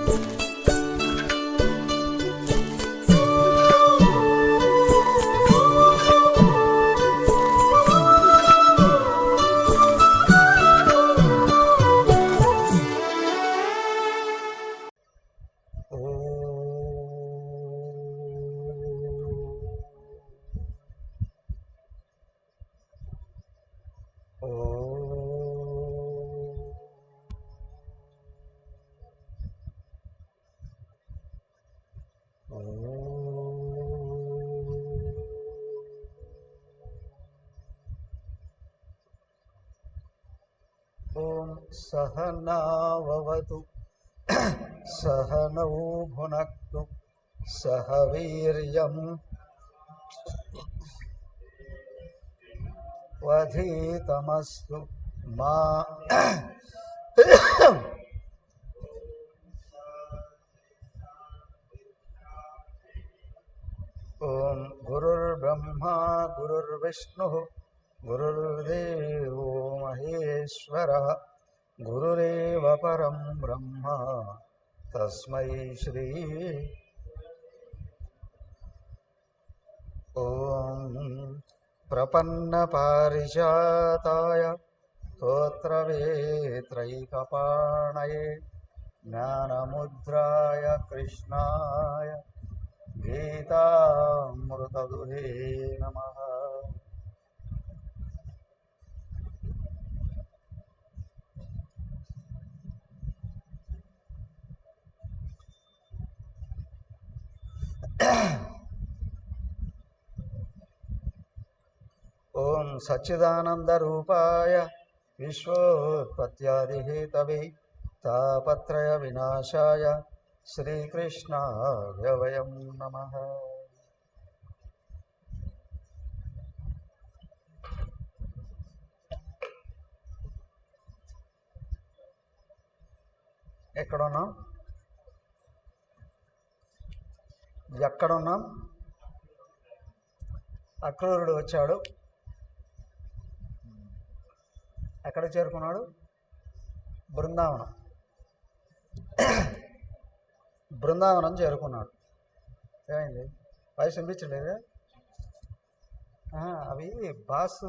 ఓం సహనావతు సహనౌ భునక్తు సహ వీర్యం వధీతమస్తు మా ఓం గురుర్బ్రహ్మా గురుర్విష్ణుః గురుర్దేవో మహేశ్వరః గురురేవ పరం బ్రహ్మ తస్మై శ్రీ ఓం ప్రపన్నపారిజాతాయ స్తోత్రవేత్రైకపాణయే జ్ఞానముద్రాయ కృష్ణాయ గీతామృతదుహే నమః. ఓం సచ్చిదానందరూపాయ విశ్వోత్పత్యాదిహేతవే తాపత్రయ వినాశాయ శ్రీకృష్ణాయ వయం నమః. ఎక్కడున్నాం? అక్రూరుడు వచ్చాడు. ఎక్కడ చేరుకున్నాడు? బృందావనం చేరుకున్నాడు. ఏమైంది? వాయిస్ వినిపించలేదా? అవి బాస్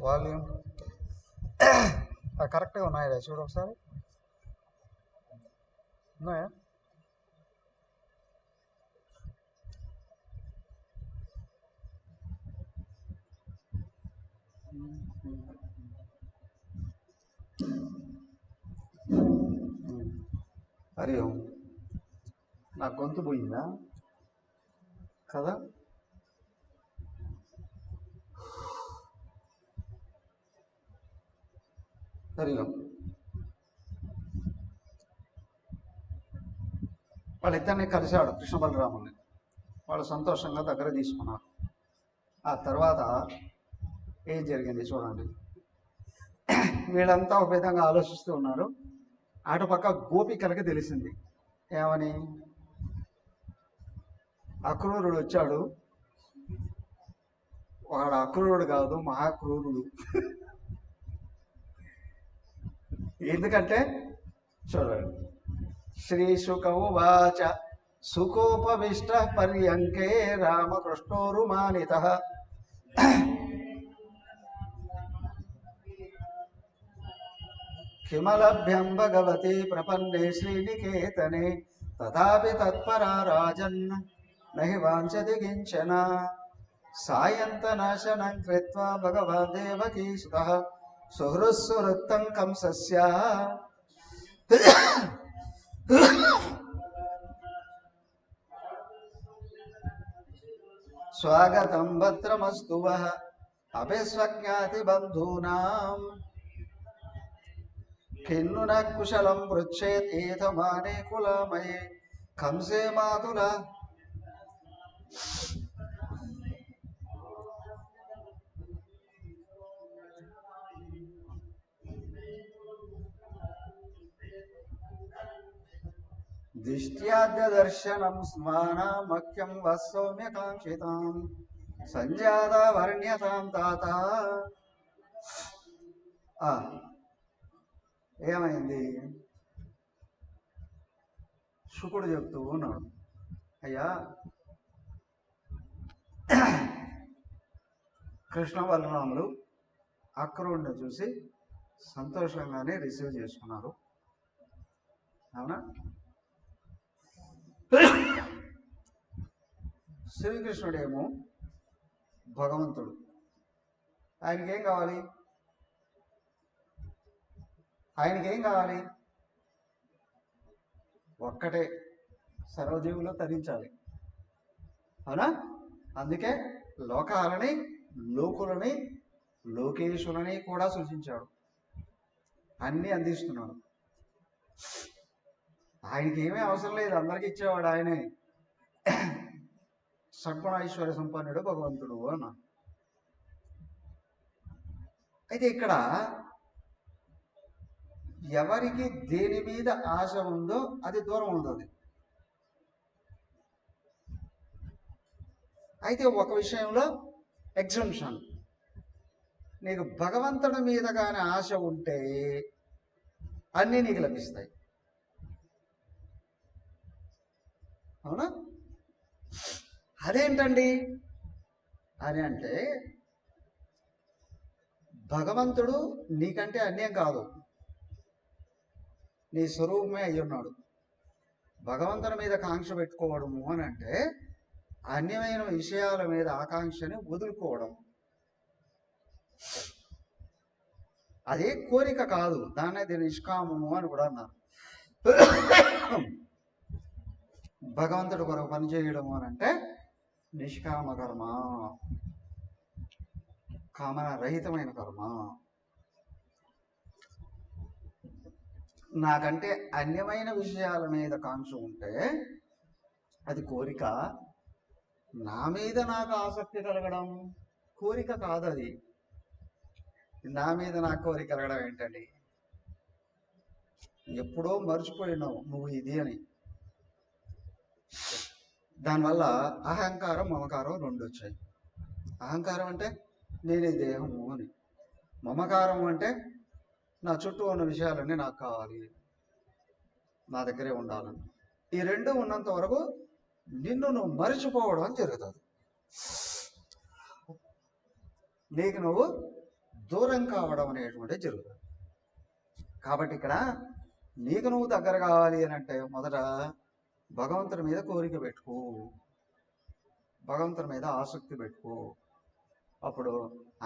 వాల్యూమ్ కరెక్ట్గా ఉన్నాయా? చూడు ఒకసారి. ఉన్నాయా? హరి ఓం. నా గొంతు పోయిందా కదా? హరి ఓం. వాళ్ళిద్దరిని కలిశాడు కృష్ణ బలరాముల్ని. వాళ్ళు సంతోషంగా దగ్గర తీసుకున్నారు. ఆ తర్వాత ఏం జరిగింది చూడండి. వీళ్ళంతా ఒక విధంగా ఆలోచిస్తూ ఉన్నారు. అటుపక్క గోపికలకి తెలిసింది. ఏమని? అక్రూరుడు వచ్చాడు. వాడు అక్రూరుడు కాదు, మహాక్రూరుడు. ఎందుకంటే చూడండి, శ్రీ శుక ఉవాచ సుకోపవిష్ట పర్యంకే రామకృష్ణోరుమానితః కిమలభ్యం భగవతి ప్రపన్నే శ్రీనికేతనే తథాపి తత్పరా రాజన్ నహి వాంఛతి కించన సాయంతనాశనం కృత్వా భగవాన్ దేవకీ సుతః సుహృత్సుహృత్తం కంసస్య స్వాగతం భద్రమస్తు వః అభిస్వజ్ఞాతి బంధూనాం కిన్ను న కుశలం పృచ్ఛేత్ ఏతమానే కులమయే కంసే మాతుల దిష్ట్యాద్య దర్శనం స్మానమఖ్యం వస్సౌమ్యకాంక్షితాం సంజాత వర్ణ్యతాం తాత. ఏమైంది? శుకుడు చెప్తూ ఉన్నాడు, అయ్యా కృష్ణ బలరాములు అక్రూరుని చూసి సంతోషంగానే రిసీవ్ చేసుకున్నారు. అవునా? శ్రీకృష్ణుడేమో భగవంతుడు, ఆయనకేం కావాలి? ఒక్కటే, సర్వజీవులు తరించాలి. అవునా? అందుకే లోకాలని, లోకులని, లోకేశులని కూడా సృష్టించాడు, అన్నీ అందిస్తున్నాడు. ఆయనకి ఏమీ అవసరం లేదు, అందరికి ఇచ్చేవాడు ఆయనే. సద్గుణ ఐశ్వర్య సంపన్నుడు భగవంతుడు అన్న. అయితే ఇక్కడ ఎవరికి దేని మీద ఆశ ఉందో అది దూరం ఉంటుంది. అయితే ఒక విషయంలో ఎగ్జంప్షన్, నీకు భగవంతుడి మీద కానీ ఆశ ఉంటే అన్నీ నీకు లభిస్తాయి. అవునా? అదేంటండి అని అంటే, భగవంతుడు నీకంటే అన్యం కాదు, నీ స్వరూపమే అయి ఉన్నాడు. భగవంతుని మీద కాంక్ష పెట్టుకోవడము అని అంటే అన్యమైన విషయాల మీద ఆకాంక్షని వదులుకోవడం. అదే కోరిక కాదు, దాన్ని నిష్కామము అని కూడా అన్నారు. భగవంతుడు కొరకు పనిచేయడం అని అంటే నిష్కామ కర్మ, కామన రహితమైన కర్మ. నాకంటే అన్యమైన విషయాల మీద కాంక్ష ఉంటే అది కోరిక. నా మీద నాకు ఆసక్తి కలగడం కోరిక కాదు. అది నా మీద నాకు కోరిక కలగడం ఏంటండి? ఎప్పుడో మర్చిపోయినావు నువ్వు ఇది అని. దానివల్ల అహంకారం, మమకారం రెండు వచ్చాయి. అహంకారం అంటే నేనే దేహము అని, మమకారం అంటే నా చుట్టూ ఉన్న విషయాలన్నీ నాకు కావాలి, నా దగ్గరే ఉండాలని. ఈ రెండు ఉన్నంత వరకు నిన్ను నువ్వు మరిచిపోవడం జరుగుతుంది, నీకు నువ్వు దూరం కావడం అనేటువంటి జరుగుతుంది. కాబట్టి ఇక్కడ నీకు నువ్వు దగ్గర కావాలి అని అంటే మొదట భగవంతుడి మీద కోరిక పెట్టుకో, భగవంతుడి మీద ఆసక్తి పెట్టుకో. అప్పుడు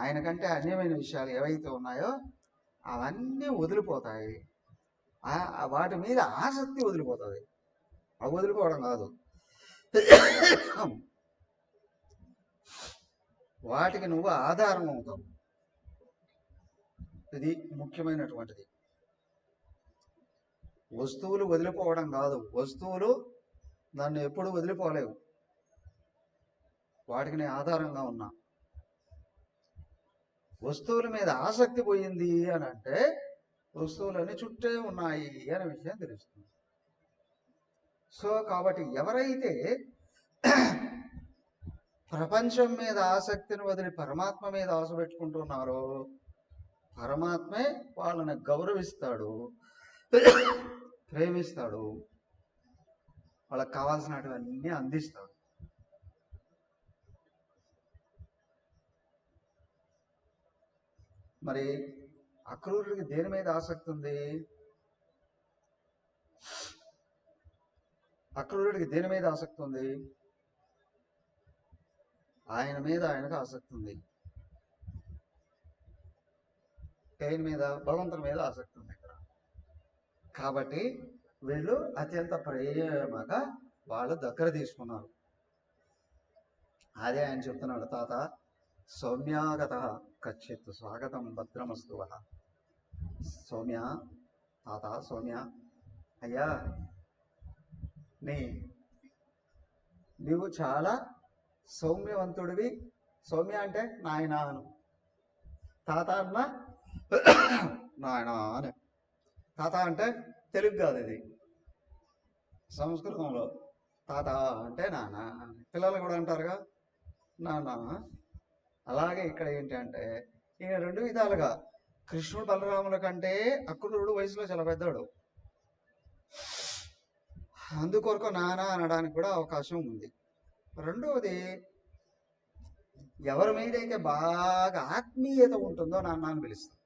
ఆయన కంటే అన్యమైన విషయాలు ఏవైతే ఉన్నాయో అవన్నీ వదిలిపోతాయి. వాటి మీద ఆసక్తి వదిలిపోతుంది. అవి వదులుకోవడం కాదు, వాటికి నువ్వు ఆధారం అవుతావు. ఇది ముఖ్యమైనటువంటిది. వస్తువులు వదిలిపోవడం కాదు, వస్తువులు నన్ను ఎప్పుడు వదిలిపోలేవు, వాటికి నేను ఆధారంగా ఉన్నా. వస్తువుల మీద ఆసక్తి పోయింది అని అంటే వస్తువులన్నీ చుట్టే ఉన్నాయి అనే విషయం తెలుస్తుంది. సో కాబట్టి ఎవరైతే ప్రపంచం మీద ఆసక్తిని వదిలి పరమాత్మ మీద ఆశ పెట్టుకుంటున్నారో పరమాత్మే వాళ్ళని గౌరవిస్తాడు, ప్రేమిస్తాడు, వాళ్ళకి కావాల్సినటువన్నీ అందిస్తాడు. మరి అక్రూరుడికి దేని మీద ఆసక్తి ఉంది? అక్రూరుడికి దేని మీద ఆసక్తి ఉంది? ఆయన మీద ఆయనకు ఆసక్తి ఉంది. దేని మీద? భగవంతుని మీద ఆసక్తి ఉంది ఇక్కడ. కాబట్టి వీళ్ళు అత్యంత ప్రేమగా వాళ్ళు దగ్గర తీసుకున్నారు. అదే ఆయన చెప్తున్నాడు, తాత సౌమ్యాగత కచ్చిత్ స్వాగతం భద్రమస్తు. సౌమ్య, తాత సౌమ్య, అయ్యా నీవు చాలా సౌమ్యవంతుడివి. సౌమ్య అంటే నాయన అను, తాత అన్న నాయన అని. తాత అంటే తెలుగు కాదు, ఇది సంస్కృతంలో. తాత అంటే నాన్న, పిల్లలు కూడా అంటారుగా నాన్న. అలాగే ఇక్కడ ఏంటి అంటే ఈయన రెండు విధాలుగా, కృష్ణుడు బలరాముల కంటే అక్రూరుడు వయసులో చాలా పెద్దవాడు. అందుకొరకు నాన్న అనడానికి కూడా అవకాశం ఉంది. రెండవది, ఎవరి మీదైతే బాగా ఆత్మీయత ఉంటుందో నాన్న అని పిలుస్తాం.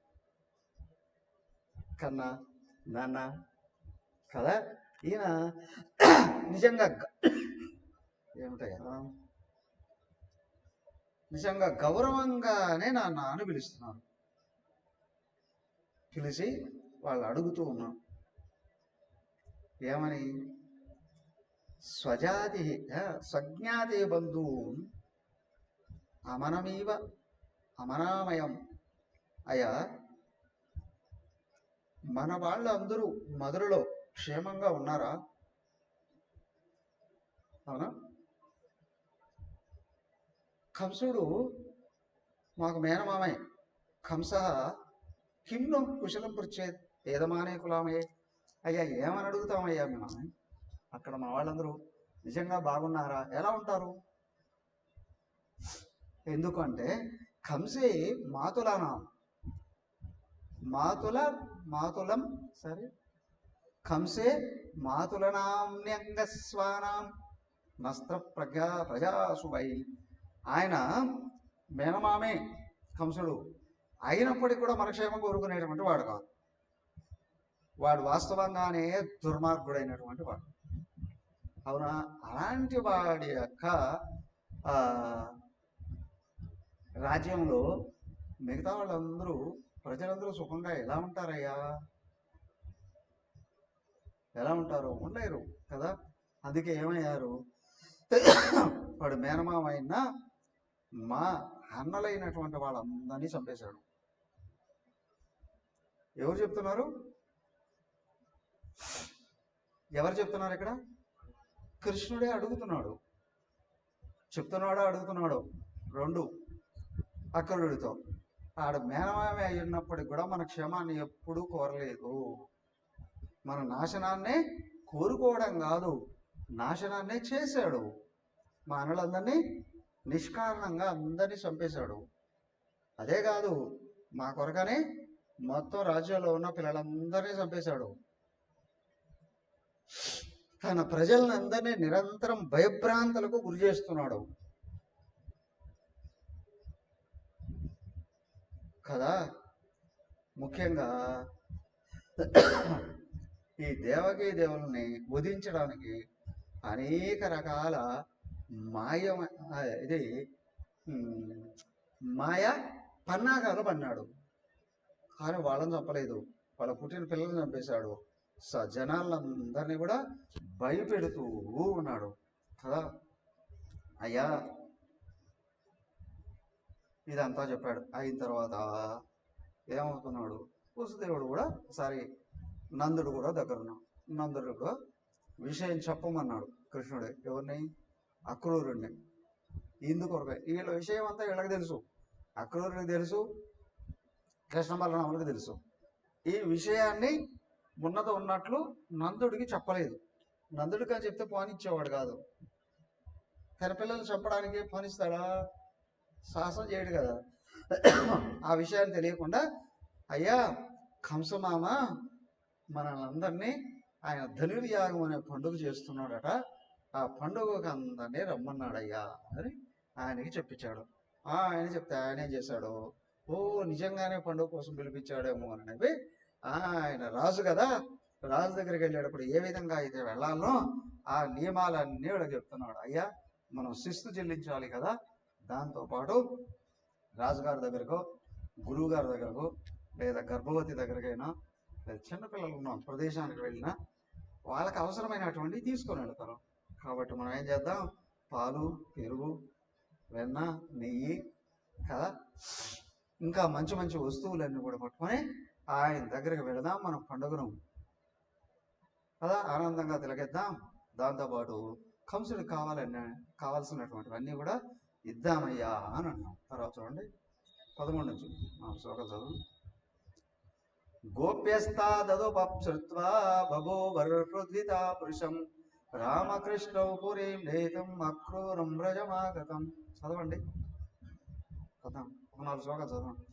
కన్నా, నాన్న కదా. ఈయన నిజంగా ఏమిటయ్యా, నిజంగా గౌరవంగానే నాన్న అని పిలుస్తున్నారు. పిలిచి వాళ్ళు అడుగుతూ ఉన్నాం ఏమని, స్వజాతి స్వజ్ఞాతి బంధువున్ అమనమీవ అమనామయం. అయ్యా, మన వాళ్ళు అందరూ మధురలో క్షేమంగా ఉన్నారా? అవునా? కంసుడు మాకు మేనమామయ్య. కంస కిమ్ను కుశలం పృచ్చేది ఏదమానే కులామయ్యే. అయ్యా, ఏమని అడుగుతామయ్యా మేము? అక్కడ మా వాళ్ళందరూ నిజంగా బాగున్నారా? ఎలా ఉంటారు? ఎందుకంటే కంసే మాతులనాం మాతులం సరే కంసే మాతులనామ్యంగస్వానాం నస్త్ర ప్రజాసువై. ఆయన మేనమామే కంసుడు అయినప్పటికీ కూడా మన క్షేమం కోరుకునేటువంటి వాడు కాదు. వాడు వాస్తవంగానే దుర్మార్గుడైనటువంటి వాడు. అవునా? అలాంటి వాడి యొక్క రాజ్యంలో మిగతా వాళ్ళందరూ ప్రజలందరూ సుఖంగా ఎలా ఉంటారయ్యా? ఎలా ఉంటారు? ఉండలేరు కదా. అందుకే ఏమయ్యారు, వాడు మేనమామ అయినా మా అన్నలైనటువంటి వాళ్ళందరినీ చంపేశాడు. ఎవరు చెప్తున్నారు? ఎవరు చెప్తున్నారు ఇక్కడ? కృష్ణుడే అడుగుతున్నాడు. చెప్తున్నాడో అడుగుతున్నాడు రెండు అక్కరుడితో. ఆడ మేనమామే అయి ఉన్నప్పటికి కూడా మన క్షేమాన్ని ఎప్పుడూ కోరలేదు. మన నాశనాన్నే కోరుకోవడం కాదు, నాశనాన్నే చేశాడు. మా అన్నలందరినీ నిష్కారణంగా అందరినీ చంపేశాడు. అదే కాదు, మా కొరకనే మొత్తం రాజ్యంలో ఉన్న పిల్లలందరినీ చంపేశాడు. తన ప్రజలను అందరినీ నిరంతరం భయభ్రాంతులకు గురి చేస్తున్నాడు కదా. ముఖ్యంగా ఈ దేవకీ దేవుల్ని వధించడానికి అనేక రకాల మాయ పన్నాగాలు పన్నాడు. కానీ వాళ్ళని చంపలేదు, వాళ్ళ పుట్టిన పిల్లల్ని చంపేశాడు. జనాలందరినీ కూడా భయపెడుతూ ఉన్నాడు కదా. అయ్యా, ఇదంతా చెప్పాడు. అయిన తర్వాత ఏమవుతున్నాడు, వసుదేవుడు కూడా సరే, నందుడు కూడా దగ్గరున్నాడు. నందుడు కూడా విషయం చెప్పమన్నాడు కృష్ణుడే. ఎవరిని? అక్రూరుణ్ణి. ఇందుకొరకే వీళ్ళ విషయం అంతా వీళ్ళకి తెలుసు. అక్రూరుడికి తెలుసు, కృష్ణ బలరాముడికి తెలుసు. ఈ విషయాన్ని ఉన్నత ఉన్నట్లు నందుడికి చెప్పలేదు. నందుడికి అని చెప్తే పోనిచ్చేవాడు కాదు. తన పిల్లలు చంపడానికి పోనిస్తాడా? సాహసం చేయడు కదా. ఆ విషయాన్ని తెలియకుండా, అయ్యా కంసమామ మనందరినీ ఆయన ధనుర్యాగం అనే పండుగ చేస్తున్నాడట, ఆ పండుగకు అందరినీ రమ్మన్నాడయ్యా అని ఆయనకి చెప్పించాడు. ఆయన చెప్తే ఆయనే చేశాడు. ఓ, నిజంగానే పండుగ కోసం పిలిపించాడేమో అని ఆయన రాజు కదా, రాజు దగ్గరికి వెళ్ళేటప్పుడు ఏ విధంగా అయితే వెళ్ళాలనో ఆ నియమాలన్నీ వీళ్ళకి చెప్తున్నాడు. అయ్యా, మనం శిస్తు చెల్లించాలి కదా, దాంతోపాటు రాజుగారి దగ్గరకో, గురువు గారి దగ్గరకో, లేదా గర్భవతి దగ్గరకైనా, లేదా చిన్నపిల్లలు ఉన్న ప్రదేశానికి వెళ్ళినా వాళ్ళకి అవసరమైనటువంటి తీసుకొని వెళ్తారు. కాబట్టి మనం ఏం చేద్దాం, పాలు, పెరుగు, వెన్న, నెయ్యి కదా, ఇంకా మంచి మంచి వస్తువులన్నీ కూడా పట్టుకొని ఆయన దగ్గరికి వెళదాం. మనం పండుగను కదా ఆనందంగా తిలగిద్దాం. దాంతోపాటు కంసుడికి కావాల్సినటువంటివన్నీ కూడా ఇద్దామయ్యా అని అన్నాం. తర్వాత చూడండి 13 నుంచి శ్లోకం చదువు. గోప్యస్తాదదుపశ్రుత్వా బభూవర్హృద్వితా పురుషం రామకృష్ణౌ పురీం నేతం అక్రూరం వ్రజమాగతం. చదవండి, 14 శ్లోకాలు చదవండి.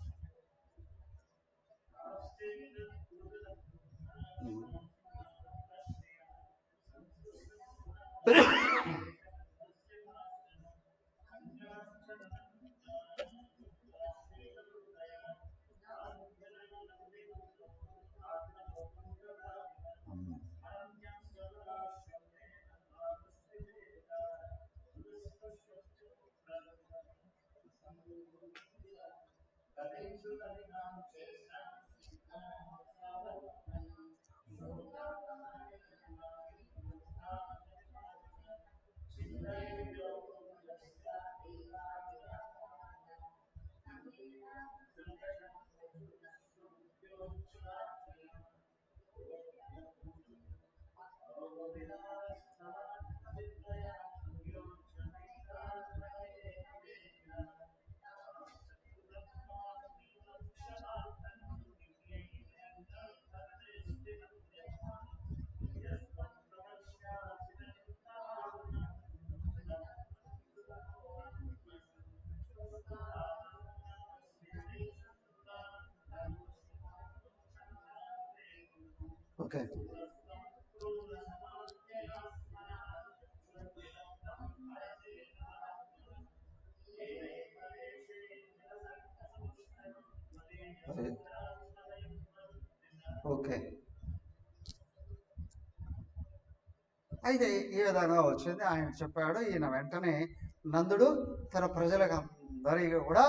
ఓకే. అదే. ఓకే. అయితే ఈ విధంగా వచ్చింది. ఆయన చెప్పాడు. ఈయన వెంటనే నందుడు తన ప్రజలకు అందరికీ కూడా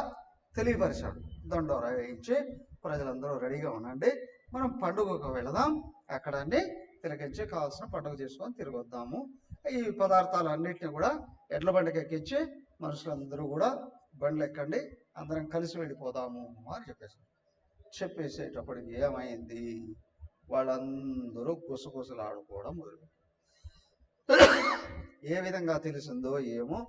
తెలియపరిచాడు. దండోరా వేయించి ప్రజలందరూ రెడీగా ఉండండి, మనం పండుగకు వెళదాం, అక్కడన్నీ తిలకించి కావాల్సిన పండుగ చేసుకొని తిరిగి వద్దాము. ఈ పదార్థాలన్నింటినీ కూడా ఎడ్ల బండికి ఎక్కించి మనుషులందరూ కూడా బండ్లు ఎక్కండి, అందరం కలిసి వెళ్ళిపోదాము అని చెప్పేసేటప్పటికి ఏమైంది, వాళ్ళందరూ గుసగుసలు ఆడుకోవడం మొదలు. ఏ విధంగా తెలిసిందో ఏమో,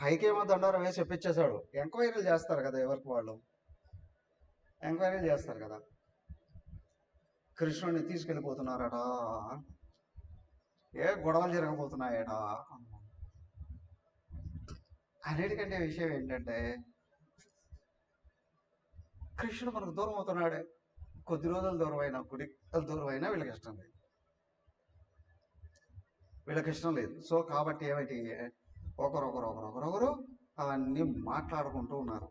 పైకేమో దండోరం వేసి చెప్పించేశాడు. ఎంక్వైరీలు చేస్తారు కదా, ఎవరికి వాళ్ళు ఎంక్వైరీలు చేస్తారు కదా. కృష్ణుడిని తీసుకెళ్ళిపోతున్నారట, ఏ గొడవలు జరగబోతున్నాయట. అన్నిటికంటే విషయం ఏంటంటే, కృష్ణుడు మనకు దూరం అవుతున్నాడే, కొద్ది రోజులు దూరం అయినా, కొద్ది దూరం అయినా వీళ్ళకి ఇష్టం లేదు, వీళ్ళకి ఇష్టం లేదు. సో కాబట్టి ఏమిటి, ఒకరొకరు అవన్నీ మాట్లాడుకుంటూ ఉన్నారు.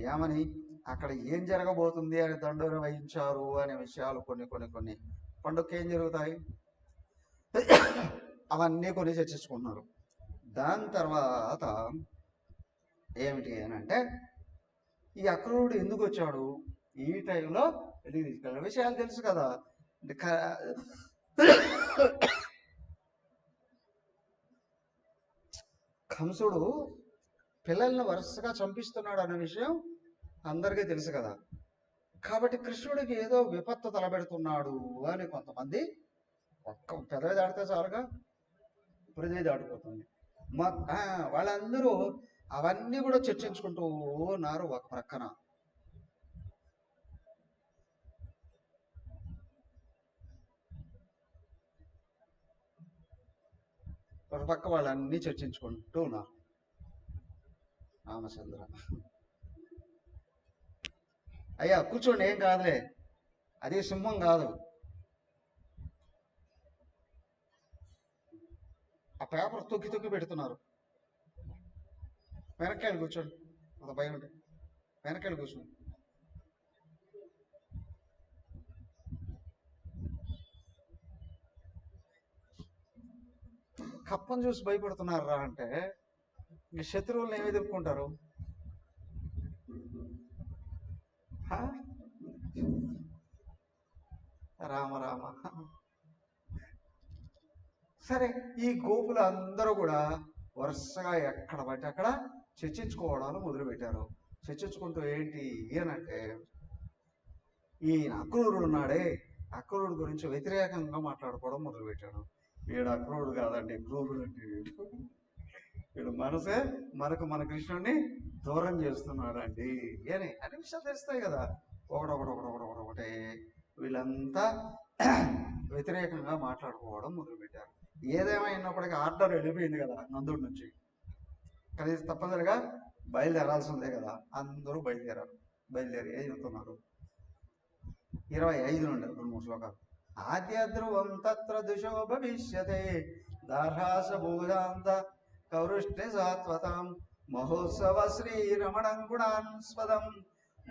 ఏమని, అక్కడ ఏం జరగబోతుంది అని దండోరం వహించారు అనే విషయాలు కొన్ని పండుగకి ఏం జరుగుతాయి అవన్నీ కొన్ని చర్చించుకుంటున్నారు. దాని తర్వాత ఏమిటి అని అంటే, ఈ అక్రూరుడు ఎందుకు వచ్చాడు ఈ టైంలో, విషయాలు తెలుసు కదా. కంసుడు పిల్లల్ని వరుసగా చంపిస్తున్నాడు అనే విషయం అందరికీ తెలుసు కదా. కాబట్టి కృష్ణుడికి ఏదో విపత్తు తలబెడుతున్నాడు అని కొంతమంది, ఒక్క పెదవి దాడితే చాలుగా పృథ్వీ దాటిపోతుంది. వాళ్ళందరూ అవన్నీ కూడా చర్చించుకుంటూ ఉన్నారు. ఒక ప్రక్కన ఒక పక్క వాళ్ళన్నీ చర్చించుకుంటూ ఉన్నారు. రామచంద్ర, అయ్యా కూర్చోండి, ఏం కాదులే, అది సింహం కాదు. ఆ పేపర్ తొక్కి పెడుతున్నారు. వెనక్కి కూర్చోండి, అంత భయం ఉంటే వెనక్కి కూర్చోండి. కప్పను చూసి భయపడుతున్నారా అంటే, ఇంక శత్రువులను ఏమి ఎదుర్కొంటారు. రామ రామ. సరే, ఈ గోపులు అందరూ కూడా వరుసగా ఎక్కడ బట్టి అక్కడ చర్చించుకోవడాలు మొదలుపెట్టారు. చర్చించుకుంటూ ఏంటి అనంటే, ఈయన అక్రూరుడు ఉన్నాడే, అక్రూరుడు గురించి వ్యతిరేకంగా మాట్లాడుకోవడం మొదలుపెట్టాడు. వీడు అక్రూరుడు కాదండి, క్రూరుడు అంటే వీడు మనసే మన కృష్ణుడిని దూరం చేస్తున్నాడండి అని అన్ని విషయాలు తెలుస్తాయి కదా. ఒకటే వీళ్ళంతా వ్యతిరేకంగా మాట్లాడుకోవడం మొదలుపెట్టారు. ఏదేమైనప్పటికీ ఆర్డర్ వెళ్ళిపోయింది కదా నందుడి నుంచి, కనీసం తప్పనిసరిగా బయలుదేరాల్సిందే కదా. అందరూ బయలుదేరి వెళ్తున్నారు. 25 నుండి 2-3 శ్లోకాలు. ఆద్యధ్రువం తత్ర దిశో భవిష్యతే దార్హాస భూజాంత కౌరుష్ణి సాత్వతం మహోత్సవ శ్రీరమణం గుణాన్ స్పదం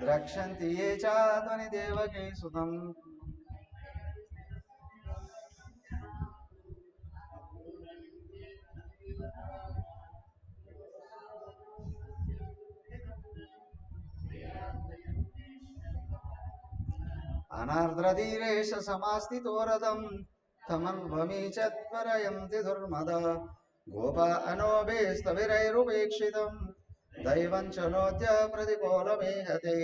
ద్రక్షంతి ఏ చాధ్వని దేవకీ సుతం. అనార్ద్రధీరేశ సమాస్థితోరథం తమన్వమీచత్వరయంతి దుర్మద గోప అనోభేస్తవిరైరుపేక్షితం దైవం చ నోద్య ప్రతికూలమేహతే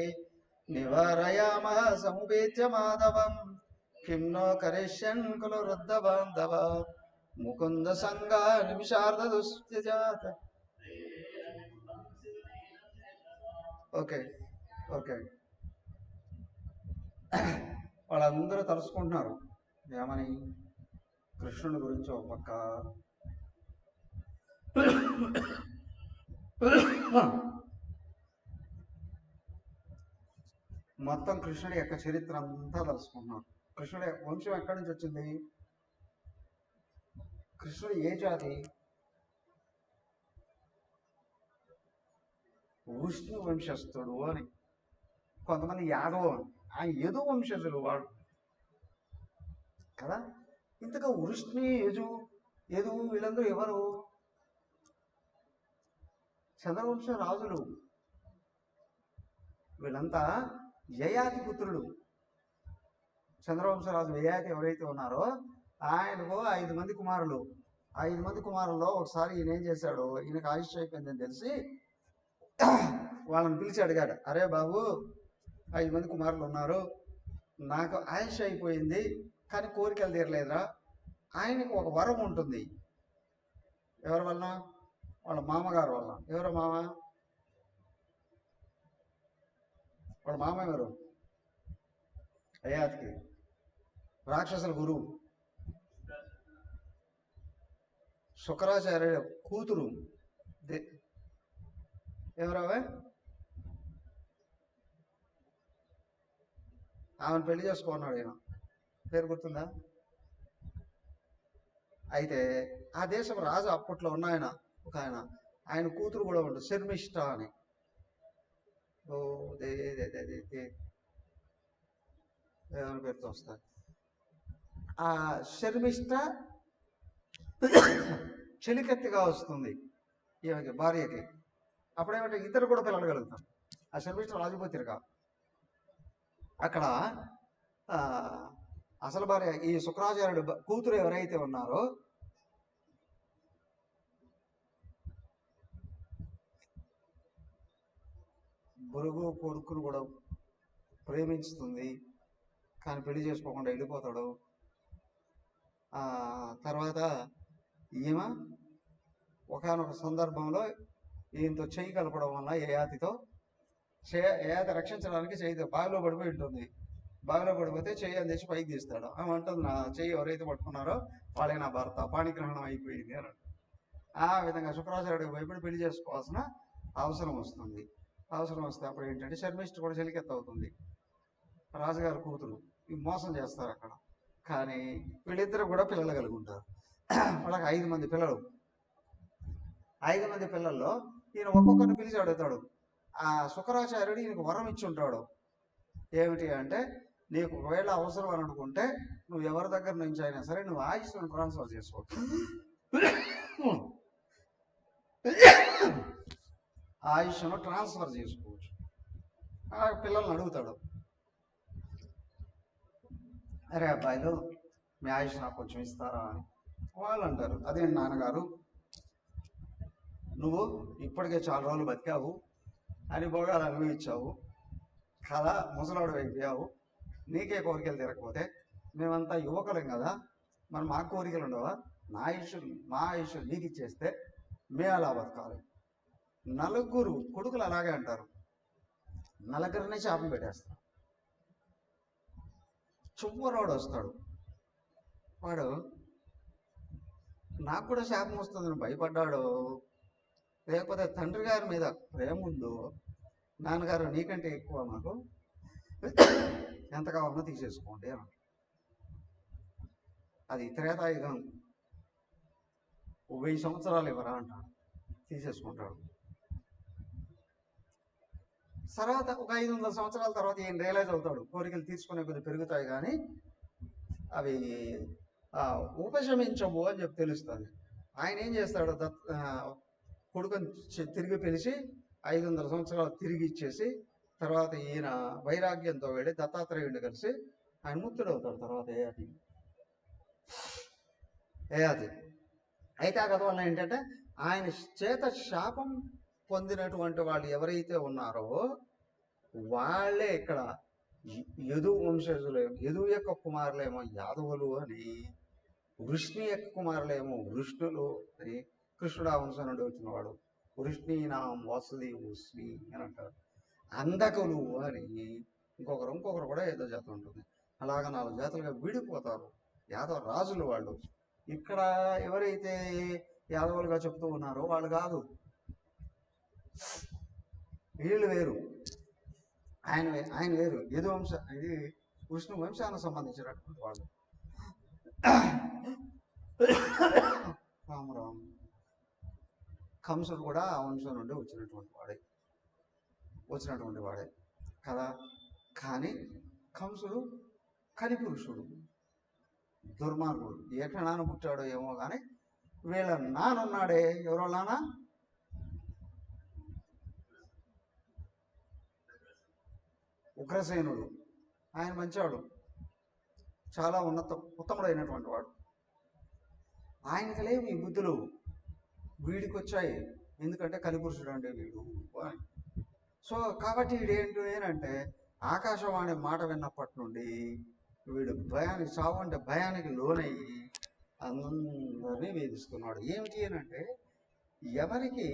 నివారయామః సముపేత్య మాధవం కిం నో కరిష్యన్ కుల వృద్ధ బాంధవ ముకుంద సంగా నిమిషార్ధ దుస్థిజాత. ఓకే ఓకే, వాళ్ళందరూ తలుసుకుంటున్నారు ఏమని? కృష్ణుని గురించి ఒక పక్క, మొత్తం కృష్ణుడి యొక్క చరిత్ర అంతా తలుసుకుంటున్నారు. కృష్ణుడి వంశం ఎక్కడి నుంచి వచ్చింది? కృష్ణుడు ఏ జాతి? విష్ణు వంశస్థుడు అని. కొంతమంది యాదవ్ అని, ఆ యదు వంశజులు వాడు కదా. ఇంతగా వృష్ణి యదు వీళ్ళందరూ ఎవరు? చంద్రవంశ రాజులు. వీళ్ళంతా యయాతి పుత్రులు. చంద్రవంశరాజు యయాతి ఎవరైతే ఉన్నారో ఆయనకు 5 మంది కుమారులు. 5 మంది కుమారుల్లో ఒకసారి ఈయన ఏం చేశాడు, ఈయనకు ఆయుష్ అయిపోయిందని తెలిసి వాళ్ళని పిలిచి అడిగాడు, అరే బాబు 5 మంది కుమారులు ఉన్నారు, నాకు ఆయుష్ అయిపోయింది కానీ కోరికలు తీరలేదురా. ఆయనకు ఒక వరం ఉంటుంది. ఎవరి వలన? వాళ్ళ మామగారు వలన. ఎవరో మామ? వాళ్ళ మామ ఎవరు? యయాతికి రాక్షసుల గురువు శుక్రాచార్యుడు కూతురు. ఎవరావే? ఆమెను పెళ్లి చేసుకున్నాడు ఈయన. పేరు గుర్తుందా? అయితే ఆ దేశం రాజు అప్పట్లో ఉన్న ఒక ఆయన కూతురు కూడా ఉంటుంది, శర్మిష్ఠ అని. ఓ ఏమైనా పేరుతో వస్తారు. ఆ శర్మిష్ఠ చెలికెత్తిగా వస్తుంది ఈమెకి, భార్యకి. అప్పుడేమంటే ఇద్దరు కూడా పిల్లలు కలుగుతారు. ఆ శర్మిష్ఠ రాజుపోతిరుగా. అక్కడ అసలు భార్య ఈ శుక్రాచార్యుడు కూతురు ఎవరైతే ఉన్నారో బురుగు కొడుకును కూడా ప్రేమించుతుంది, కానీ పెళ్లి చేసుకోకుండా వెళ్ళిపోతాడు. తర్వాత ఈమె ఒకనొక సందర్భంలో ఈయనతో చెయ్యి కలపడం వల్ల యయాతితో యయాతి రక్షించడానికి చెయ్యి బావిలో పడిపోయి ఉంటుంది. బావిలో పడిపోతే చెయ్యి అని తెచ్చి పైకి తీస్తాడు. ఆమె అంటుంది, నా చెయ్యి ఎవరైతే పట్టుకున్నారో వాళ్ళే నా భర్త, పాణిగ్రహణం అయిపోయింది అని. ఆ విధంగా శుక్రాచార్యుడికి భయపడి పెళ్లి చేసుకోవాల్సిన అవసరం వస్తుంది. అవసరం వస్తే అప్పుడు ఏంటంటే శర్మిష్ఠ కూడా చెలికెత్త అవుతుంది, రాజుగారి కూతురు. ఇవి మోసం చేస్తారు అక్కడ. కానీ వీళ్ళిద్దరు కూడా పిల్లలు కలిగి ఉంటారు. వాళ్ళకి 5 మంది పిల్లలు. 5 మంది పిల్లల్లో ఈయన ఒక్కొక్కరిని పిలిచి అడుగుతాడు. ఆ శుక్రాచార్యుడు ఈయనకు వరం ఇచ్చి ఉంటాడు. ఏమిటి అంటే, నీకు ఒకవేళ అవసరం అని అనుకుంటే నువ్వు ఎవరి దగ్గర నుంచి అయినా సరే నువ్వు ఆయుష్ను ట్రాన్స్ఫర్ చేసుకోవచ్చు. ఆయుష్ను ట్రాన్స్ఫర్ చేసుకోవచ్చు. ఆ పిల్లల్ని అడుగుతాడు, అరే అబ్బాయిలు మీ ఆయుష్ నాకు కొంచెం ఇస్తారా అని. వాళ్ళు అంటారు, అదేంటి నాన్నగారు, నువ్వు ఇప్పటికే చాలా రోజులు బతికావు, అని భోగాలు అనుభవించావు కదా, ముసలాడు అయిపోయావు, నీకే కోరికలు తీరకపోతే మేమంతా యువకులం కదా, మరి మా కోరికలు ఉండవా? మా ఆయుష్ నీకు ఇచ్చేస్తే మేము అలా బతకాలి. 4 కొడుకులు అలాగే అంటారు. 4 శాపం పెట్టేస్తారు. చువ్వరోడు వస్తాడు. వాడు నాకు కూడా శాపం వస్తుందని భయపడ్డాడు, లేకపోతే తండ్రి గారి మీద ప్రేమ ఉందో, నాన్నగారు నీకంటే ఎక్కువ మాకు ఎంత కావాలన్నా తీసేసుకోండి అని. అది త్రేతాయుగం, 1000 సంవత్సరాలు ఇవ్వరా అంటాడు, తీసేసుకుంటాడు. తర్వాత ఒక 500 సంవత్సరాల తర్వాత ఈయన రియలైజ్ అవుతాడు, కోరికలు తీసుకునే కొద్ది పెరుగుతాయి కానీ అవి ఉపశమించవు అని చెప్పి తెలుస్తుంది. ఆయన ఏం చేస్తాడు, కొడుకుని తిరిగి పిలిచి 500 సంవత్సరాలు తిరిగి ఇచ్చేసి, తర్వాత ఈయన వైరాగ్యంతో వెళ్ళి దత్తాత్రేయుడిని కలిసి ఆయన ముక్తుడు అవుతాడు తర్వాత యయాతి. అయితే ఆ కథ వల్ల ఏంటంటే ఆయన చేత శాపం పొందినటువంటి వాళ్ళు ఎవరైతే ఉన్నారో వాళ్ళే ఇక్కడ యదు వంశజులు, యదు యొక్క కుమారులేమో యాదవులు అని, వృష్ణి యొక్క కుమారులేమో వృష్ణులు అని. కృష్ణుడు ఆ వంశం నుండి వచ్చినవాడు. వృష్ణీనాం వాసుదేవుష్ణి అని అంటారు. అంధకులు అని ఇంకొకరు కూడా ఏదో జాతి ఉంటుంది. అలాగ 4 జాతులుగా విడిపోతారు యాదవ రాజులు వాళ్ళు. ఇక్కడ ఎవరైతే యాదవులుగా చెప్తూ ఉన్నారో వాళ్ళు కాదు, వీళ్ళు వేరు, ఆయన వేరు. యదు వంశ, ఇది విష్ణు వంశానికి సంబంధించినటువంటి వాళ్ళు. రామరామ్. కంసుడు కూడా ఆ వంశం నుండి వచ్చినటువంటి వాడే కదా. కానీ కంసుడు కలిపురుషుడు, దుర్మార్గుడు. ఎక్కడ నాన్న పుట్టాడో ఏమో కానీ వీళ్ళ నానున్నాడే, ఎవరో నాన్న ఉగ్రసేనుడు. ఆయన మంచివాడు, చాలా ఉత్తముడైనటువంటి వాడు. ఆయనకి లేవు ఈ బుద్ధులు, వీడికి వచ్చాయి. ఎందుకంటే కలిపురుషుడు అంటే వీడు. సో కాబట్టి వీడేంటి అంటే ఆకాశవాణి మాట విన్నప్పటి నుండి వీడు భయానికి, చావు అంటే భయానికి లోనయ్యి అందరినీ వేధిస్తున్నాడు. ఏమిటి అంటే ఎవరికి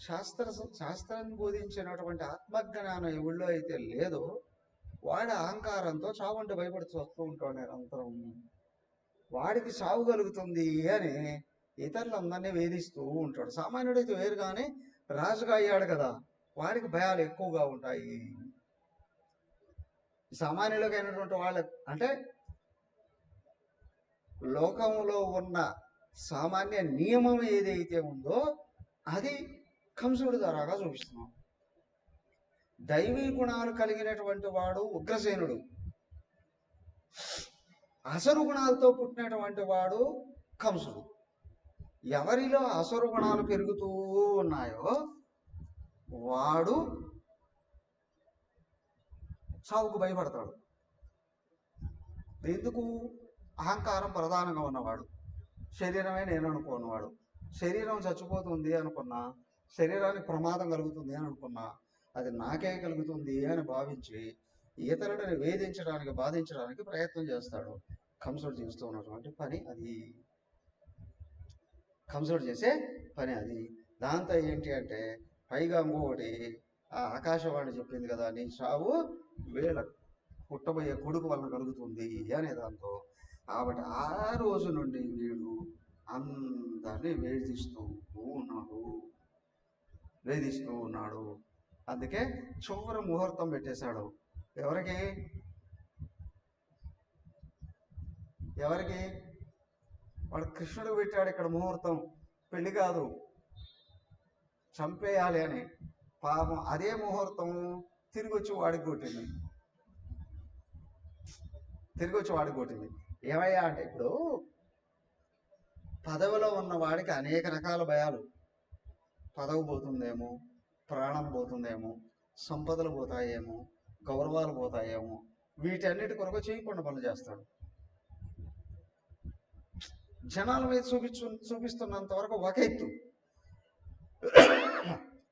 శాస్త్రాన్ని బోధించినటువంటి ఆత్మజ్ఞానం ఎవరిలో అయితే లేదో వాడి అహంకారంతో చావు అంటే భయపడుతూ వస్తూ ఉంటాడు నిరంతరం. వాడికి చావు కలుగుతుంది అని ఇతరులందరినీ వేధిస్తూ ఉంటాడు. సామాన్యుడైతే వేరు, కానీ రాజుగా అయ్యాడు కదా, వాడికి భయాలు ఎక్కువగా ఉంటాయి. సామాన్యులకు అయినటువంటి వాళ్ళ అంటే లోకంలో ఉన్న సామాన్య నియమం ఏదైతే ఉందో అది కంసుడి ద్వారాగా చూపిస్తున్నాం. దైవీ గుణాలు కలిగినటువంటి వాడు ఉగ్రసేనుడు, అసరు గుణాలతో పుట్టినటువంటి వాడు కంసుడు. ఎవరిలో అసరు గుణాలు పెరుగుతూ ఉన్నాయో వాడు చావుకు భయపడతాడు. ఎందుకు? అహంకారం ప్రధానంగా ఉన్నవాడు, శరీరమే నేను అనుకున్నవాడు. శరీరం చచ్చిపోతుంది అనుకున్నా, శరీరానికి ప్రమాదం కలుగుతుంది అని అనుకున్నా, అది నాకే కలుగుతుంది అని భావించి ఇతరుడిని వేధించడానికి, బాధించడానికి ప్రయత్నం చేస్తాడు. కంసుడు చేస్తూ ఉన్నటువంటి పని అది. కంసుడు చేసే పని అది. దాంతో ఏంటి అంటే పైగా ఇంకొకటి, ఆ ఆకాశవాణి చెప్పింది కదా, నీ చావు వీళ్ళ పుట్టబోయే కొడుకు వలన కలుగుతుంది అనే దాంతో. కాబట్టి ఆ రోజు నుండి వీడు అందరినీ వేధిస్తూ ఉన్నాడు. అందుకే చివరి ముహూర్తం పెట్టేశాడు. ఎవరికి వాడు కృష్ణుడు పెట్టాడు ఇక్కడ ముహూర్తం. పెళ్లి కాదు, చంపేయాలి అని. పాపం అదే ముహూర్తం తిరిగి వచ్చి వాడికి కొట్టింది. ఏమయ్యా అంటే ఇప్పుడు పదవిలో ఉన్న వాడికి అనేక రకాల భయాలు. పదవి పోతుందేమో, ప్రాణం పోతుందేమో, సంపదలు పోతాయేమో, గౌరవాలు పోతాయేమో, వీటన్నిటి కొరకు చేయకుండా పనులు చేస్తాడు. జనాల మీద చూపిస్తున్నంత వరకు ఒక ఎత్తు.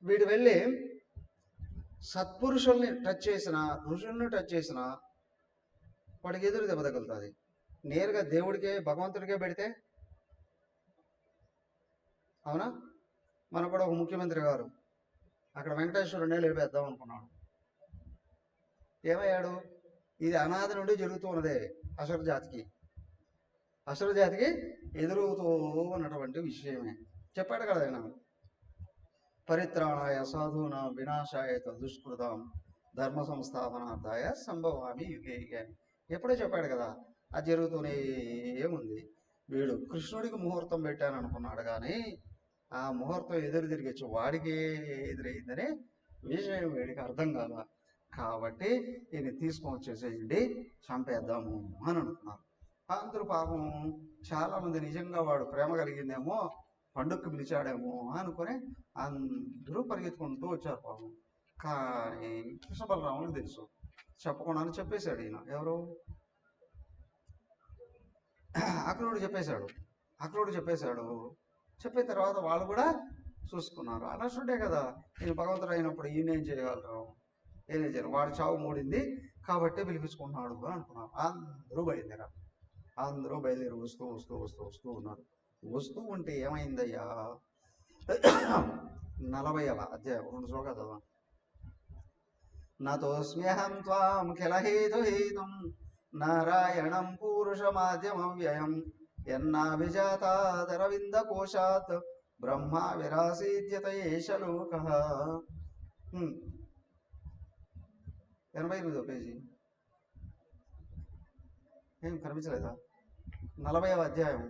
వీడు వెళ్ళి సత్పురుషుల్ని టచ్ చేసిన, ఋషుల్ని టచ్ చేసిన వాడికి ఎదురు దెబ్బ తగులుతుంది. నేరుగా దేవుడికే, భగవంతుడికే పెడితే, అవునా? మనకు కూడా ఒక ముఖ్యమంత్రి గారు అక్కడ వెంకటేశ్వరుడినే లేపేద్దాం అనుకున్నాడు. ఏమయ్యాడు? ఇది అనాది నుండి జరుగుతూ ఉన్నదే అసుర జాతికి ఎదురవుతూ ఉన్నటువంటి విషయమే. చెప్పాడు కదా ఆయన, పరిత్రాణాయ సాధూనాం వినాశాయ దుష్కృతాం ధర్మ సంస్థాపనార్థాయ సంభవామి యుగే యుగే. ఎప్పుడో చెప్పాడు కదా, అది జరుగుతూనే ఏముంది. వీడు కృష్ణుడికి ముహూర్తం పెట్టాను అనుకున్నాడు, కానీ ఆ ముహూర్తం ఎదురు తిరిగచ్చు వాడికి ఎదురైందనే విషయం వీడికి అర్థం కాల. కాబట్టి ఈయన తీసుకొని వచ్చేసేయండి, చంపేద్దాము అని అనుకున్నారు. అందరూ పాపం చాలామంది నిజంగా వాడు ప్రేమ కలిగిందేమో, పండుగకు పిలిచాడేమో అనుకుని అందరూ పరిగెత్తుకుంటూ వచ్చారు పాపం. కానీ కృష్ణ బలరాములకు తెలుసు చెప్పకుండానే చెప్పేశాడు ఈయన. ఎవరు? అక్రూరుడు చెప్పేశాడు. చెప్పిన తర్వాత వాళ్ళు కూడా చూసుకున్నారు. అనసుడే కదా, ఈయన భగవంతుడు అయినప్పుడు ఈయన ఏం చేయగలరు? ఏం చేయరు. వాడు చావు మూడింది కాబట్టి పిలిపించుకుంటున్నాడు అని అనుకున్నారు. అందరూ బయలుదేరి వస్తూ ఉన్నారు. వస్తూ ఉంటే ఏమైందయ్యా? 40వ అధ్యాయం 2 శ్లోకాలు చదవండి. నతోస్మ్యహం త్వాం కిలహేతుహేతుం నారాయణం పూరుషమాద్యమవ్యయం యన్నాభిజాతాదరవిందకోశాత్ బ్రహ్మ విరాసీద్యత ఏష లోకః. 88వ పేజీ. ఏం కనిపించలేదా? 40వ అధ్యాయం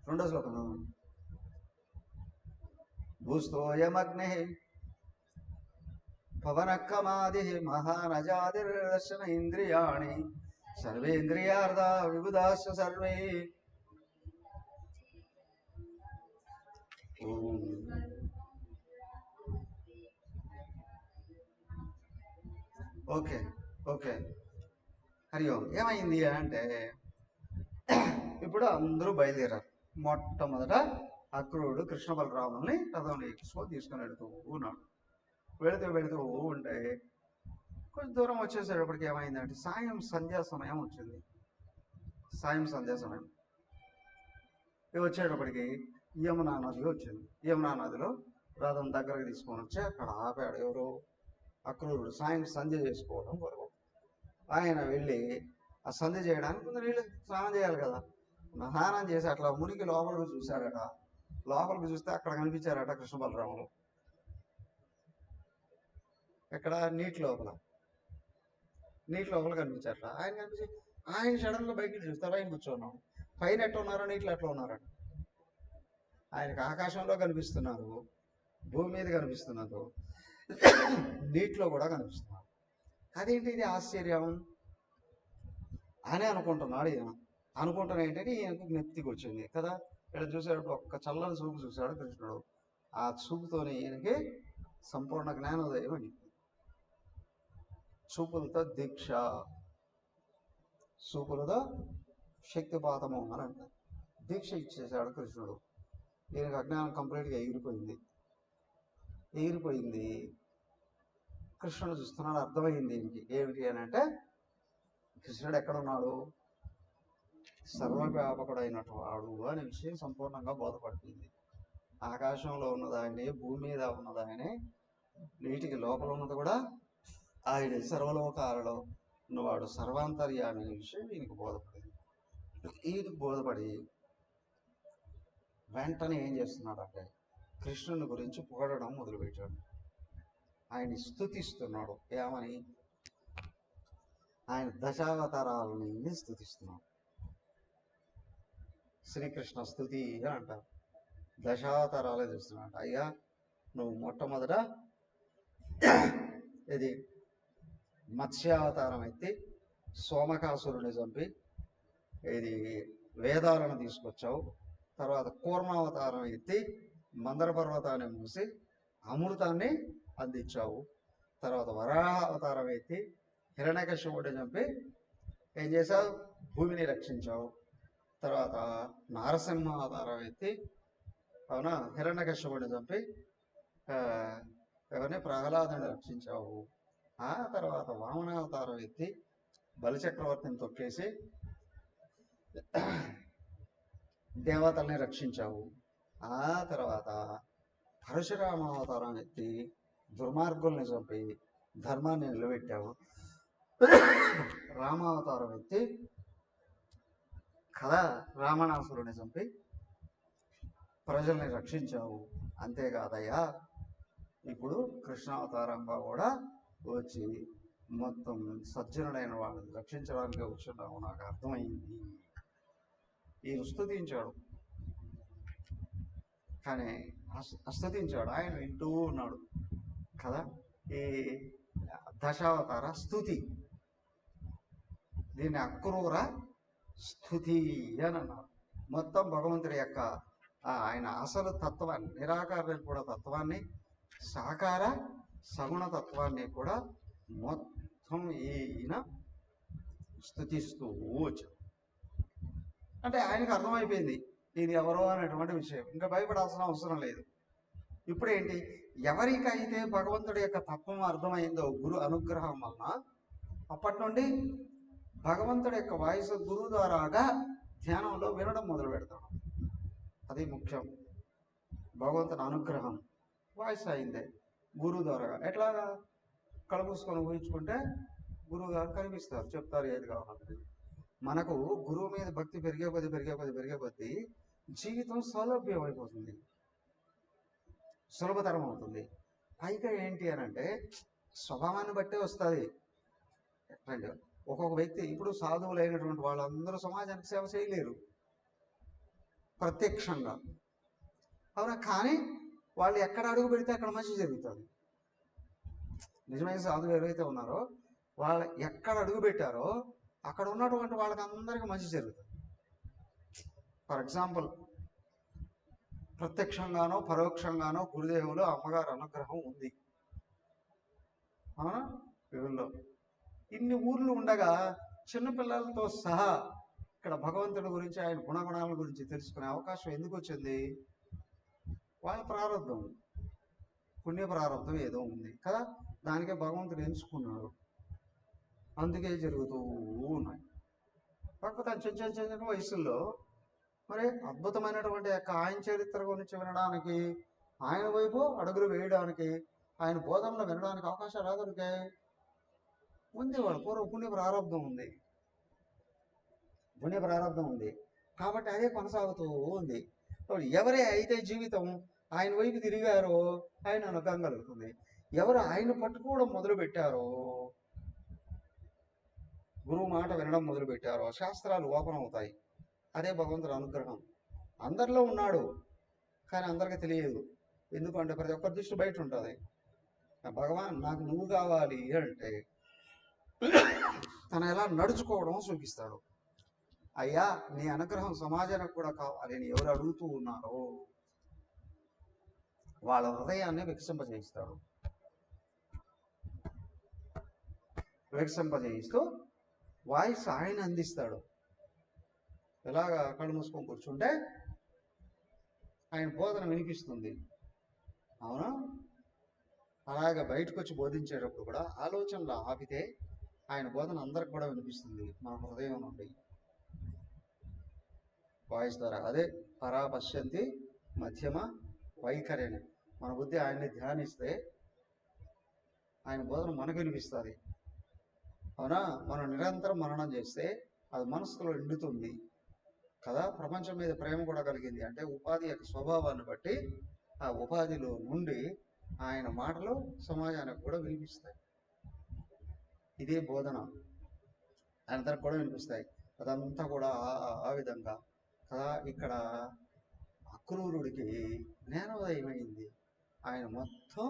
2వ శ్లోకం. భూస్తోయమగ్ని పవనక్కమాది మహానజాదిర్దర్శన ఇంద్రియాణి సర్వేంద్రియార్థ విబుధాశ్చ సర్వే. ఓకే ఓకే హరి ఓం. ఏమైంది అంటే ఇప్పుడు అందరూ బయలుదేరారు. మొట్టమొదట అక్రూరుడు కృష్ణ బలరాముల్ని రథంలో ఎక్కించుకొని తీసుకొని ఉన్నాడు. వెళుతూ ఉంటే కొంచెం దూరం వచ్చేసేటప్పటికి ఏమైందంటే సంధ్యా సమయం వచ్చింది. వచ్చేటప్పటికి యమునా నది వచ్చింది. యమునా నదిలో రథం దగ్గరకు తీసుకొని వచ్చి అక్కడ ఆపాడు. ఎవరు? అక్రూరుడు. సంధ్య చేసుకోవడం కొరకు ఆయన వెళ్ళి ఆ సంధ్య చేయడానికి ముందు నీళ్ళు స్నానం చేయాలి కదా. స్నానం చేసి అట్లా మునికి లోపలికి చూశాడట. లోపలికి చూస్తే అక్కడ కనిపించారట కృష్ణ బలరాములు. ఎక్కడ? నీటి లోపల కనిపించారట. ఆయన సడన్గా బయటికి చూస్తే పైన కూర్చున్నాం. పైన ఎట్లా ఉన్నారో నీటిలో ఎట్లా ఉన్నారట. ఆయనకు ఆకాశంలో కనిపిస్తున్నారు, భూమి మీద కనిపిస్తున్నారు, నీటిలో కూడా కనిపిస్తున్నారు. అదేంటి ఇది ఆశ్చర్యం అని అనుకుంటున్నాడు ఈయన. అనుకుంటున్నా ఏంటంటే ఈయనకు జ్ఞప్తికి వచ్చింది కదా. ఇక్కడ చూసాడు, ఒక్క చల్లని చూపు చూశాడు కృష్ణుడు. ఆ చూపుతోనే ఈయనకి సంపూర్ణ జ్ఞానోదయం అని. చూపులతో దీక్ష, చూపులతో శక్తిపాతము అని అంటారు. దీక్ష ఇచ్చేసాడు కృష్ణుడు. ఈయనకు అజ్ఞానం కంప్లీట్గా ఎగిరిపోయింది. కృష్ణుడు చూస్తున్నాడు. అర్థమైంది దీనికి. ఏమిటి అని అంటే కృష్ణుడు ఎక్కడున్నాడు? సర్వవ్యాపకుడైనటు వాడు అనే విషయం సంపూర్ణంగా బోధపడుతుంది. ఆకాశంలో ఉన్నది ఆయనే, భూమి మీద ఉన్నది ఆయనే, నీటికి లోపల ఉన్నది కూడా ఆయనే, సర్వలోకాలలో ఉన్నవాడు సర్వాంతర్యామి అనే విషయం ఈయనకు బోధపడింది. ఈయనకు బోధపడి వెంటనే ఏం చేస్తున్నాడు అంటే కృష్ణుని గురించి పొగడడం మొదలుపెట్టాడు. ఆయన్ని స్తుతిస్తున్నాడు. ఏమని? ఆయన దశావతారాలని స్తుతిస్తున్నాడు. శ్రీకృష్ణ స్తుతి అని అంటారు. దశావతారాలే చూస్తున్నాడు. అయ్యా నువ్వు మొట్టమొదట ఇది మత్స్యావతారం ఎత్తి సోమకాసురుని చంపి ఇది వేదాలను తీసుకొచ్చావు. తర్వాత కూర్మావతారం ఎత్తి మందర పర్వతాన్ని మూసి అమృతాన్ని అందించావు. తర్వాత వరాహావతారం ఎత్తి హిరణ్యకశిపుడిని చంపి ఏం చేశావు? భూమిని రక్షించావు. తర్వాత నారసింహ అవతారం ఎత్తి అవునా హిరణ్యకశిపుడిని చంపి ఎవరిని? ప్రహ్లాదుని రక్షించావు. ఆ తర్వాత వామనావతారం ఎత్తి బలిచక్రవర్తిని తొక్కేసి దేవతల్ని రక్షించావు. ఆ తర్వాత పరశురామ అవతారం ఎత్తి దుర్మార్గుల్ని చంపి ధర్మాన్ని నిలబెట్టావు. రామావతారం ఎత్తి కదా రావణాసురుని చంపి ప్రజల్ని రక్షించావు. అంతేకాదయ్యా ఇప్పుడు కృష్ణావతారంగా కూడా వచ్చి మొత్తం సజ్జనుడైన వాళ్ళని రక్షించడానికి వచ్చున్నావు. నాకు అర్థమైంది. ఈయన స్తుతించాడు. కానీ స్తుతించాడు. ఆయన వింటూ ఉన్నాడు కదా. ఈ దశావతార స్తుతి, దీన్ని అక్రూర స్తుతి అని అన్నారు. మొత్తం భగవంతుడి యొక్క ఆయన అసలు తత్వాన్ని, నిరాకార నిర్గుణ తత్వాన్ని, సాకార సగుణ తత్వాన్ని కూడా మొత్తం ఈయన స్తుతిస్తూ వచ్చాడు. అంటే ఆయనకు అర్థమైపోయింది ఇది ఎవరో అనేటువంటి విషయం, ఇంకా భయపడాల్సిన అవసరం లేదు. ఇప్పుడేంటి, ఎవరికైతే భగవంతుడి యొక్క తత్వం అర్థమైందో గురు అనుగ్రహం వలన, అప్పటి నుండి భగవంతుడి యొక్క వాయిస్ గురువు ద్వారాగా ధ్యానంలో వినడం మొదలు పెడతాడు. అది ముఖ్యం. భగవంతుని అనుగ్రహం వాయిస్ అయిందే గురువు ద్వారా. ఎట్లాగా, కళ్ళు మూసుకొని ఊహించుకుంటే గురువు గారు కనిపిస్తారు, చెప్తారు ఏది కావాలంటే. మనకు గురువు మీద భక్తి పెరిగే కొద్ది జీవితం సౌలభ్యం అయిపోతుంది, సులభతరం అవుతుంది. పైగా ఏంటి అని అంటే స్వభావాన్ని బట్టే వస్తుంది. ఎట్లంటే ఒక్కొక్క వ్యక్తి, ఇప్పుడు సాధువులైనటువంటి వాళ్ళందరూ సమాజానికి సేవ చేయలేరు ప్రత్యక్షంగా, అవునా? కానీ వాళ్ళు ఎక్కడ అడుగు పెడితే అక్కడ మంచి జరుగుతుంది. నిజమైన సాధువులు ఎవరైతే ఉన్నారో వాళ్ళు ఎక్కడ అడుగు పెట్టారో అక్కడ ఉన్నటువంటి వాళ్ళకి అందరికీ మంచి జరుగుతుంది. ఫర్ ఎగ్జాంపుల్, ప్రత్యక్షంగానో పరోక్షంగానో గురుదేవులు అమ్మగారు అనుగ్రహం ఉంది, అవునా? వీళ్ళలో ఇన్ని ఊర్లు ఉండగా చిన్నపిల్లలతో సహా ఇక్కడ భగవంతుడి గురించి, ఆయన గుణగుణాల గురించి తెలుసుకునే అవకాశం ఎందుకు వచ్చింది? వాళ్ళ ప్రారంభం, పుణ్య ప్రారంభం ఏదో ఉంది కదా, దానికే భగవంతుడు ఎంచుకున్నాడు, అందుకే జరుగుతూ ఉన్నాయి. కాకపోతే చిన్న చిన్న వయసుల్లో మరి అద్భుతమైనటువంటి యొక్క ఆయన చరిత్ర గురించి వినడానికి, ఆయన వైపు అడుగులు వేయడానికి, ఆయన బోధనలు వినడానికి అవకాశాలు దొరికాయి. ఉంది, వాళ్ళ పూర్వ పుణ్య ప్రారంభం ఉంది, పుణ్య ప్రారంభం ఉంది కాబట్టి అదే కొనసాగుతూ ఉంది. ఎవరే అయితే జీవితం ఆయన వైపు తిరిగారో ఆయన అనుగ్రహం కలుగుతుంది. ఎవరు ఆయన పట్టుకోవడం మొదలు పెట్టారో, గురువు మాట వినడం మొదలు పెట్టారో శాస్త్రాలు ఓపెన్ అవుతాయి. అదే భగవంతుడి అనుగ్రహం. అందరిలో ఉన్నాడు కానీ అందరికీ తెలియదు. ఎందుకంటే ప్రతి ఒక్కరి దృష్టి బయట ఉంటుంది. భగవాన్ నాకు నువ్వు కావాలి అంటే తను ఎలా నడుచుకోవడం చూపిస్తాడు. అయ్యా నీ అనుగ్రహం సమాజానికి కూడా కావాలి అని ఎవరు అడుగుతూ ఉన్నారో వాళ్ళ హృదయాన్ని వికసింపజేయిస్తాడు. వికసింపజేయిస్తూ వాయిస్ ఆయన అందిస్తాడు. ఎలాగా, కళ్ళు మూసుకొని కూర్చుంటే ఆయన బోధన వినిపిస్తుంది, అవునా? అలాగే బయటకు వచ్చి బోధించేటప్పుడు కూడా ఆలోచనలు ఆపితే ఆయన బోధన అందరికి కూడా వినిపిస్తుంది మన హృదయం నుండి, వాయిస్ ద్వారా. అదే పరాపశ్యంతి మధ్యమ వైఖరిని. మన బుద్ధి ఆయన్ని ధ్యానిస్తే ఆయన బోధన మనకు వినిపిస్తుంది, అవునా? మనం నిరంతరం మననం చేస్తే అది మనసులో ఎండుతుంది కదా. ప్రపంచం మీద ప్రేమ కూడా కలిగింది అంటే ఉపాధి యొక్క స్వభావాన్ని బట్టి ఆ ఉపాధిలో నుండి ఆయన మాటలు సమాజానికి కూడా వినిపిస్తాయి. ఇదే బోధన అందరికి కూడా వినిపిస్తాయి. అదంతా కూడా ఆ విధంగా కదా. ఇక్కడ అక్రూరుడికి జ్ఞానోదయం అయింది. ఆయన మొత్తం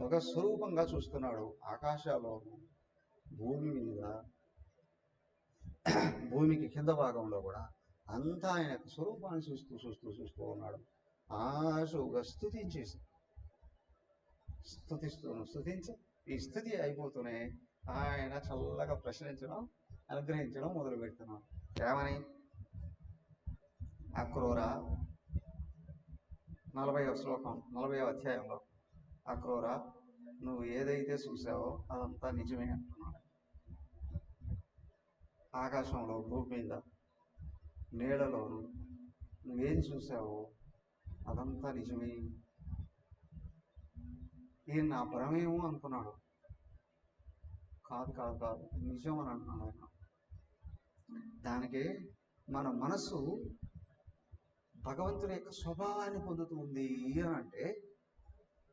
ఒక స్వరూపంగా చూస్తున్నాడు. ఆకాశాల్లోనూ, భూమి మీద, భూమికి కింద భాగంలో కూడా అంతా ఆయన స్వరూపాన్ని చూస్తూ ఉన్నాడు. ఆశుగా స్తుతించి ఈ స్థుతి అయిపోతూనే ఆయన చల్లగా ప్రశ్నించడం, అనుగ్రహించడం మొదలు పెడుతున్నాం. ఏమని? అక్రూర 40వ శ్లోకం 40వ అధ్యాయంలో, అక్రూర నువ్వు ఏదైతే చూసావో అదంతా నిజమే అంటున్నాడు. ఆకాశంలో, భూమి మీద, నీడలోను నువ్వేం చూసావో అదంతా నిజమే. ఈయన నా భ్రమేమో అనుకున్నాడు. కాదు నిజం అని అంటున్నాడు ఆయన. దానికి మన మనసు భగవంతుడి యొక్క స్వభావాన్ని పొందుతుంది అని అంటే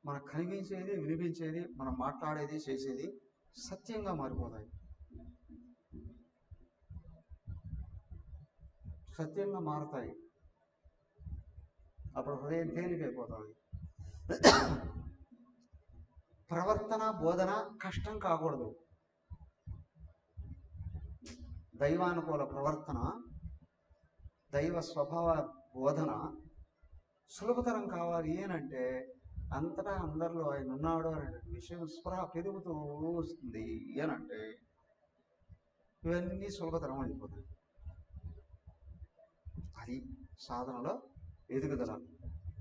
మనకు కనిపించేది, వినిపించేది, మనం మాట్లాడేది, చేసేది సత్యంగా మారిపోతాయి, సత్యంగా మారుతాయి. అప్పుడు హృదయం తేలికైపోతుంది. ప్రవర్తన, బోధన కష్టం కాకూడదు. దైవానుకూల ప్రవర్తన, దైవ స్వభావ బోధన సులభతరం కావాలి అంటే అంతటా అందరిలో ఆయన ఉన్నాడు అనే విషయం స్పృహ పెరుగుతూ వస్తుంది అంటే ఇవన్నీ సులభతరం అయిపోతాయి. అది సాధనలో ఎదుగుదల.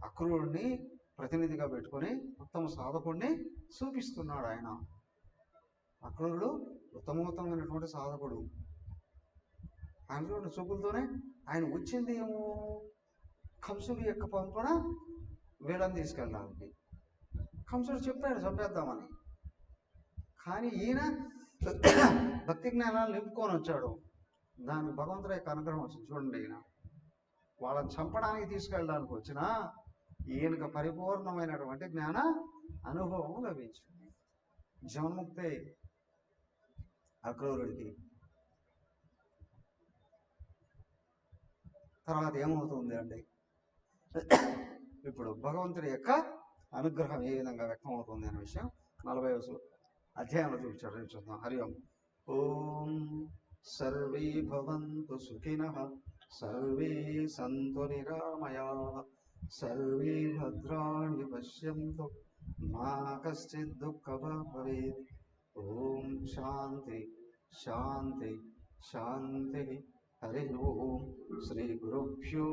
అక్రూరుడిని ప్రతినిధిగా పెట్టుకొని ఉత్తమ సాధకుడిని చూపిస్తున్నాడు ఆయన. అక్రూరుడు ఉత్తమోత్తమైనటువంటి సాధకుడు. ఆయన చూపులతోనే ఆయన వచ్చింది ఏమో కంసుడి యొక్క పంపున వీళ్ళని తీసుకెళ్ళడానికి. కంసుడు చెప్పాడు చంపేద్దామని, కానీ ఈయన భక్తి జ్ఞానాలు నింపుకొని వచ్చాడు. దానికి భగవంతుడి యొక్క అనుగ్రహం వచ్చింది. చూడండి, ఈయన వాళ్ళని చంపడానికి తీసుకెళ్ళడానికి వచ్చిన ఈయనకు పరిపూర్ణమైనటువంటి జ్ఞాన అనుభవం లభించింది. జీవన్ముక్తే అక్రూరుడికి. తర్వాత ఏమవుతుంది అంటే ఇప్పుడు భగవంతుడి యొక్క అనుగ్రహం ఏ విధంగా వ్యక్తం అవుతుంది అనే విషయం 40వ అధ్యాయంలో చూద్దాం. హరి ఓం. ఓం సర్వే భవంతు సుఖినః, సర్వే సంతు నిరామయాః, సర్వే భద్రాణి పశ్యంతు, మా కశ్చిద్ దుఃఖభాగ్ భవేత్. ఓం శాంతి శాంతి శాంతి. హరి ఓం. శ్రీ గురుభ్యో